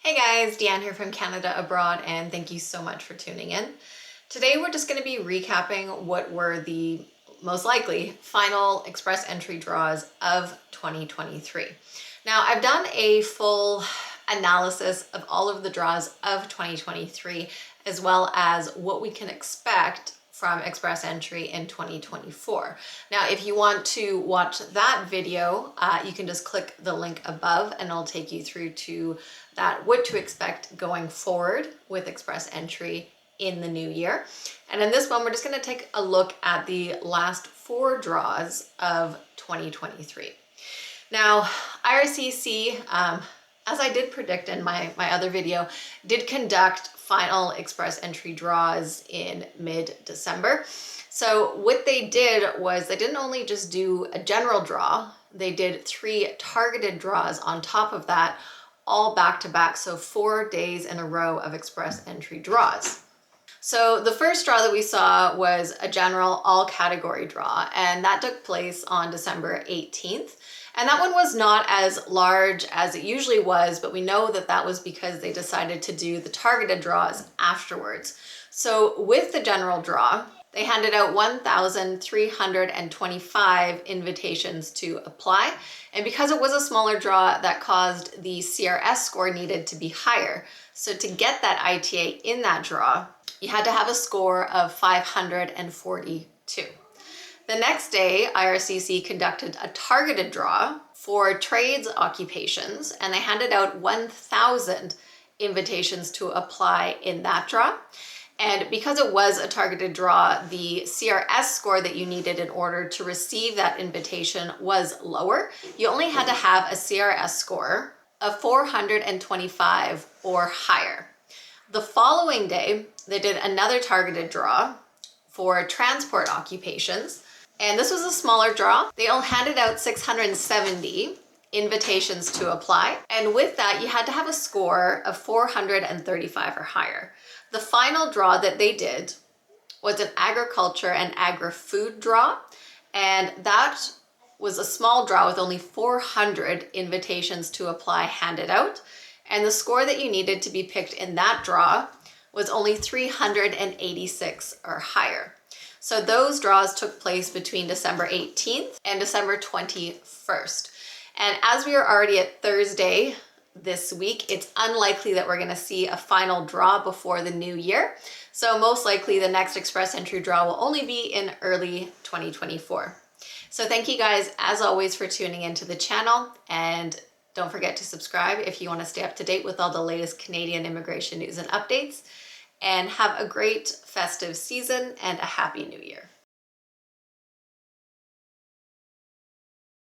Hey guys, Deanne here from Canada Abroad, and thank you so much for tuning in. Today we're just going to be recapping what were the most likely final express entry draws of 2023. Now, I've done a full analysis of all of the draws of 2023, as well as what we can expect from express entry in 2024. Now, if you want to watch that video, you can just click the link above and it'll take you through to that what to expect going forward with express entry in the new year. And in this one, we're just going to take a look at the last 4 draws of 2023. Now, IRCC, as I did predict in my other video, did conduct final express entry draws in mid-December. So what they did was they didn't only just do a general draw, they did 3 targeted draws on top of that, all back-to-back, so 4 days in a row of express entry draws. So the first draw that we saw was a general all category draw, and that took place on December 18th. And that one was not as large as it usually was, but we know that that was because they decided to do the targeted draws afterwards. So with the general draw, they handed out 1,325 invitations to apply. And because it was a smaller draw, that caused the CRS score needed to be higher. So to get that ITA in that draw, you had to have a score of 542. The next day, IRCC conducted a targeted draw for trades occupations, and they handed out 1,000 invitations to apply in that draw. And because it was a targeted draw, the CRS score that you needed in order to receive that invitation was lower. You only had to have a CRS score of 425 or higher. The following day, they did another targeted draw for transport occupations. And this was a smaller draw. They all handed out 670 invitations to apply. And with that, you had to have a score of 435 or higher. The final draw that they did was an agriculture and agri-food draw. And that was a small draw with only 400 invitations to apply handed out. And the score that you needed to be picked in that draw was only 386 or higher. So those draws took place between December 18th and December 21st. And as we are already at Thursday this week, it's unlikely that we're going to see a final draw before the new year. So most likely the next express entry draw will only be in early 2024. So thank you guys, as always, for tuning into the channel. And don't forget to subscribe if you want to stay up to date with all the latest Canadian immigration news and updates. And have a great festive season and a happy new year.